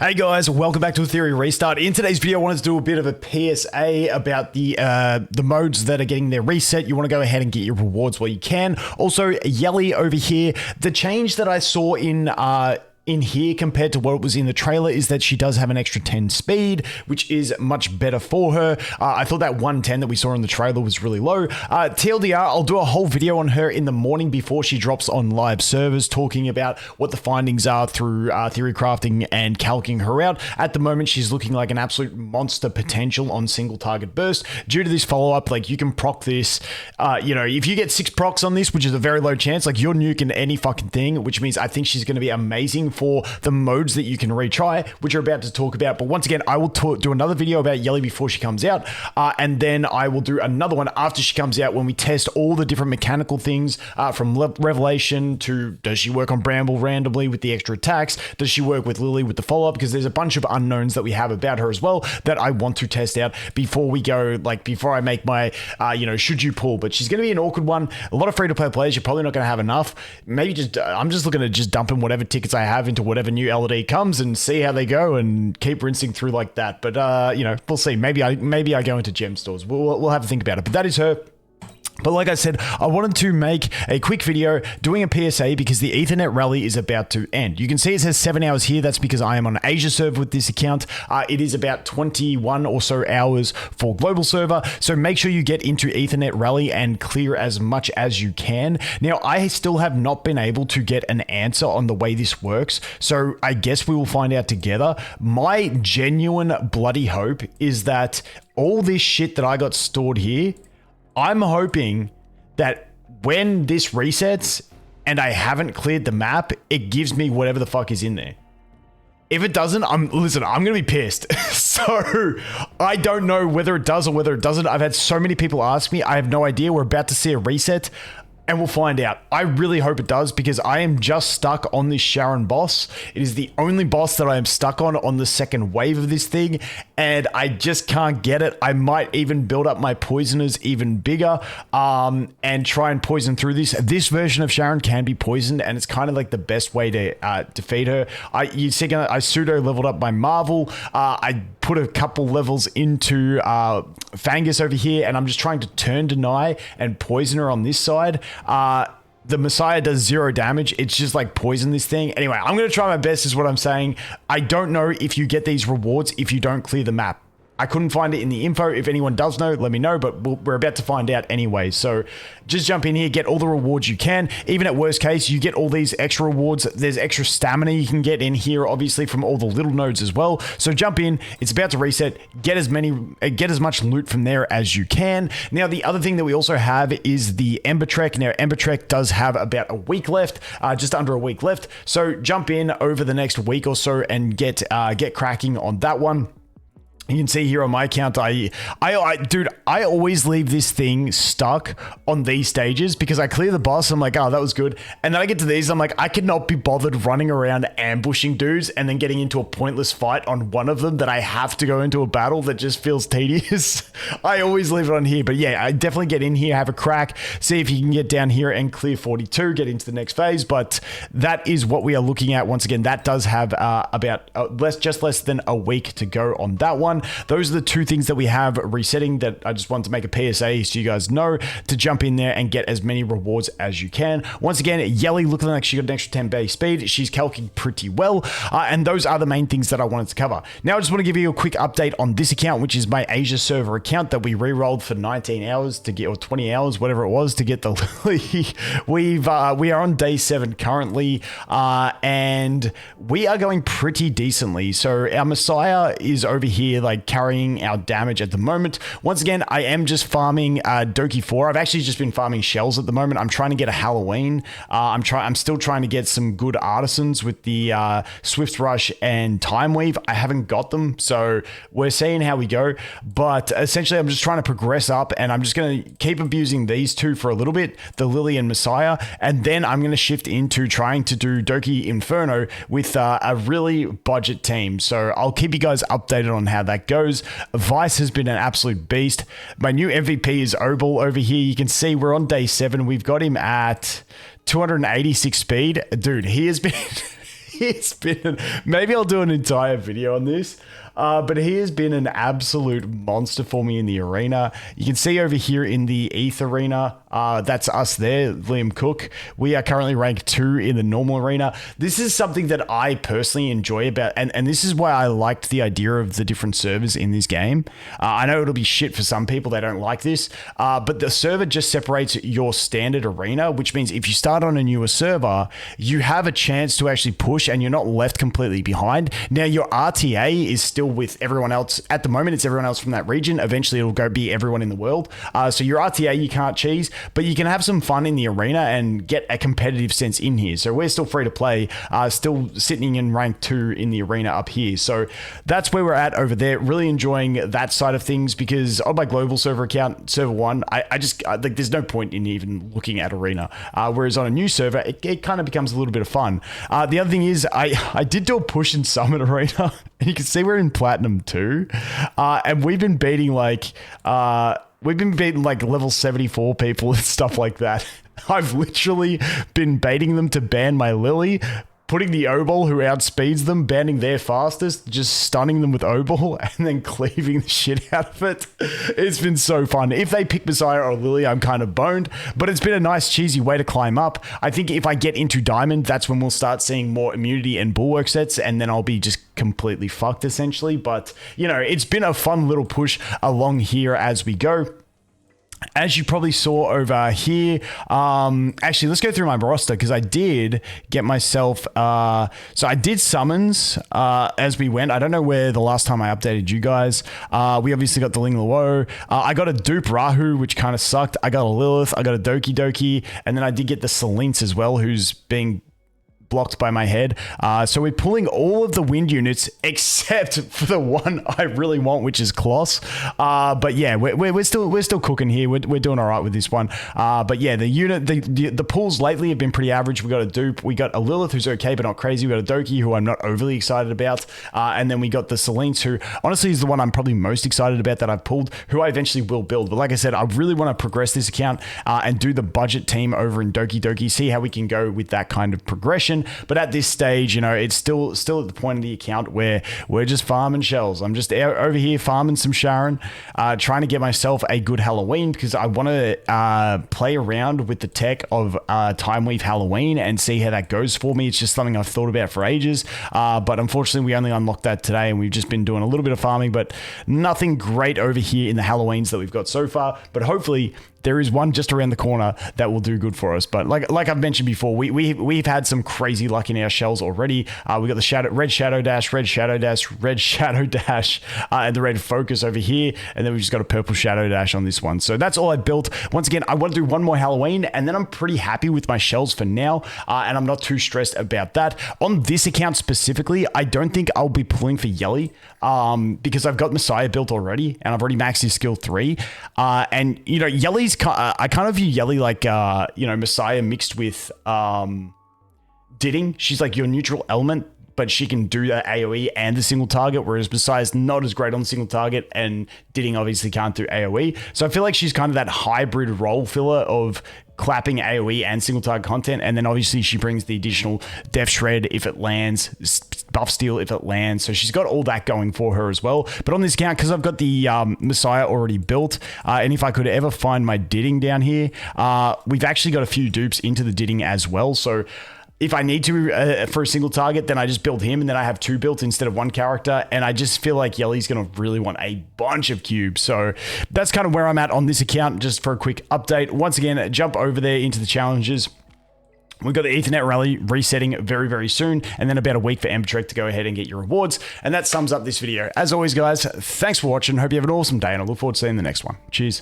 Hey guys, welcome back to Etheria Restart. In today's video, I wanted to do a bit of a PSA about the modes that are getting their reset. You want to go ahead and get your rewards while you can. Also, Yeli over here, the change that I saw in here compared to what it was in the trailer is that she does have an extra 10 speed, which is much better for her. I thought that 110 that we saw in the trailer was really low. TLDR, I'll do a whole video on her in the morning before she drops on live servers, talking about what the findings are through theory crafting and calcing her out. At the moment, she's looking like an absolute monster potential on single target burst. Due to this follow-up, like you can proc this, if you get 6 procs on this, which is a very low chance, like you're nuking any fucking thing, which means I think she's going to be amazing for the modes that you can retry, which we're about to talk about. But once again, I will do another video about Yeli before she comes out, and then I will do another one after she comes out when we test all the different mechanical things from Revelation to does she work on Bramble randomly with the extra attacks? Does she work with Lily with the follow-up? Because there's a bunch of unknowns that we have about her as well that I want to test out before we go, like before I make my, should you pull? But she's going to be an awkward one. A lot of free-to-play players, you're probably not going to have enough. Maybe I'm just looking to just dump in whatever tickets I have into whatever new LOD comes and see how they go and keep rinsing through like that. But, we'll see. Maybe I go into gem stores. We'll have to think about it. But that is her. But like I said, I wanted to make a quick video doing a PSA because the Ethernet rally is about to end. You can see it says 7 hours here. That's because I am on Asia server with this account. It is about 21 or so hours for global server. So make sure you get into Ethernet rally and clear as much as you can. Now, I still have not been able to get an answer on the way this works. So I guess we will find out together. My genuine bloody hope is that all this shit that I got stored here, I'm hoping that when this resets and I haven't cleared the map, it gives me whatever the fuck is in there. If it doesn't, I'm going to be pissed. So I don't know whether it does or whether it doesn't. I've had so many people ask me. I have no idea. We're about to see a reset and we'll find out. I really hope it does because I am just stuck on this Sharon boss. It is the only boss that I am stuck on the second wave of this thing, and I just can't get it. I might even build up my poisoners even bigger and try and poison through this. This version of Sharon can be poisoned, and it's kind of like the best way to defeat her. I pseudo leveled up my Marvel. I put a couple levels into Fangus over here, and I'm just trying to turn deny and poison her on this side. The Messiah does 0 damage. It's just like poison this thing. Anyway, I'm going to try my best is what I'm saying. I don't know if you get these rewards if you don't clear the map. I couldn't find it in the info. If anyone does know, let me know, but we're about to find out anyway. So just jump in here, get all the rewards you can. Even at worst case, you get all these extra rewards. There's extra stamina you can get in here, obviously, from all the little nodes as well. So jump in. It's about to reset. Get as much loot from there as you can. Now, the other thing that we also have is the Ember Trek. Now, Ember Trek does have about a week left, just under a week left. So jump in over the next week or so and get cracking on that one. You can see here on my account, dude, I always leave this thing stuck on these stages because I clear the boss. I'm like, oh, that was good. And then I get to these. I'm like, I could not be bothered running around ambushing dudes and then getting into a pointless fight on one of them that I have to go into a battle that just feels tedious. I always leave it on here. But yeah, I definitely get in here, have a crack, see if you can get down here and clear 42, get into the next phase. But that is what we are looking at. Once again, that does have just less than a week to go on that one. Those are the two things that we have resetting that I just wanted to make a PSA so you guys know to jump in there and get as many rewards as you can. Once again, Yeli looking like she got an extra 10 base speed. She's calcing pretty well. And those are the main things that I wanted to cover. Now, I just want to give you a quick update on this account, which is my Asia server account that we re-rolled for 19 hours to get, or 20 hours, whatever it was, to get the Lily. We are on day 7 currently, and we are going pretty decently. So our Messiah is over here, like carrying our damage at the moment. Once again, I am just farming Doki 4. I've actually just been farming shells at the moment. I'm trying to get a Halloween. I'm still trying to get some good artisans with the Swift Rush and Time Weave. I haven't got them, so we're seeing how we go. But essentially, I'm just trying to progress up, and I'm just going to keep abusing these two for a little bit, the Lily and Messiah, and then I'm going to shift into trying to do Doki Inferno with a really budget team. So I'll keep you guys updated on how that goes. Vice has been an absolute beast. My new MVP is Obel over here. You can see we're on day 7. We've got him at 286 speed. Dude, he has been It's been, maybe I'll do an entire video on this. But he has been an absolute monster for me in the arena. You can see over here in the ETH arena, that's us there, Liam Cook. We are currently ranked 2 in the normal arena. This is something that I personally enjoy about, and this is why I liked the idea of the different servers in this game. I know it'll be shit for some people, they don't like this, but the server just separates your standard arena, which means if you start on a newer server, you have a chance to actually push and you're not left completely behind. Now, your RTA is still with everyone else. At the moment, it's everyone else from that region. Eventually, it'll go be everyone in the world. So your RTA, you can't cheese, but you can have some fun in the arena and get a competitive sense in here. So we're still free to play, still sitting in rank 2 in the arena up here. So that's where we're at over there. Really enjoying that side of things because on my global server account, server 1, I just like there's no point in even looking at arena. Whereas on a new server, it kind of becomes a little bit of fun. The other thing is I did do a push in Summit Arena. And you can see we're in Platinum 2. And we've been beating like level 74 people and stuff like that. I've literally been baiting them to ban my Lily, putting the O-Ball who outspeeds them, banning their fastest, just stunning them with O-Ball, and then cleaving the shit out of it. It's been so fun. If they pick Messiah or Lily, I'm kind of boned, but it's been a nice cheesy way to climb up. I think if I get into Diamond, that's when we'll start seeing more immunity and bulwark sets, and then I'll be just completely fucked essentially. But, you know, it's been a fun little push along here as we go. As you probably saw over here, actually, let's go through my roster because I did get myself, so I did summons as we went. I don't know where the last time I updated you guys. We obviously got the Ling Luo. I got a dupe Rahu, which kind of sucked. I got a Lilith. I got a Doki Doki. And then I did get the Selence as well, who's being blocked by my head. So we're pulling all of the wind units except for the one I really want, which is Kloss. But yeah, we're still cooking here. We're doing all right with this one. But yeah, the pulls lately have been pretty average. We got a dupe. We got a Lilith who's okay but not crazy. We got a Doki who I'm not overly excited about. And then we got the Selence who honestly is the one I'm probably most excited about that I've pulled, who I eventually will build. But like I said, I really want to progress this account and do the budget team over in Doki Doki, see how we can go with that kind of progression. But at this stage, you know, it's still at the point of the account where we're just farming shells. I'm just over here farming some Sharon, trying to get myself a good Halloween because I want to play around with the tech of Time Weave Halloween and see how that goes for me. It's just something I've thought about for ages. But unfortunately, we only unlocked that today and we've just been doing a little bit of farming, but nothing great over here in the Halloweens that we've got so far. But hopefully, there is one just around the corner that will do good for us. But like I've mentioned before, we've had some crazy luck in our shells already. We got the red shadow dash, red shadow dash, red shadow dash, and the red focus over here. And then we just got a purple shadow dash on this one. So that's all I built. Once again, I want to do one more Halloween and then I'm pretty happy with my shells for now. And I'm not too stressed about that. On this account specifically, I don't think I'll be pulling for Yeli because I've got Messiah built already and I've already maxed his skill 3. And, you know, Yeli's I kind of view Yeli like, you know, Messiah mixed with Didding. She's like your neutral element, but she can do the AoE and the single target, whereas Messiah's not as great on the single target, and Didding obviously can't do AoE. So I feel like she's kind of that hybrid role filler of clapping AoE and single target content, and then obviously she brings the additional Death Shred if it lands, buff steal if it lands, so she's got all that going for her as well. But on this account, because I've got the Messiah already built, and if I could ever find my Didding down here, we've actually got a few dupes into the Didding as well, so if I need to for a single target, then I just build him and then I have 2 built instead of 1 character. And I just feel like Yeli's going to really want a bunch of cubes. So that's kind of where I'm at on this account, just for a quick update. Once again, jump over there into the challenges. We've got the Ethernet rally resetting very, very soon, and then about a week for Embertrek to go ahead and get your rewards. And that sums up this video. As always, guys, thanks for watching. Hope you have an awesome day, and I look forward to seeing the next one. Cheers.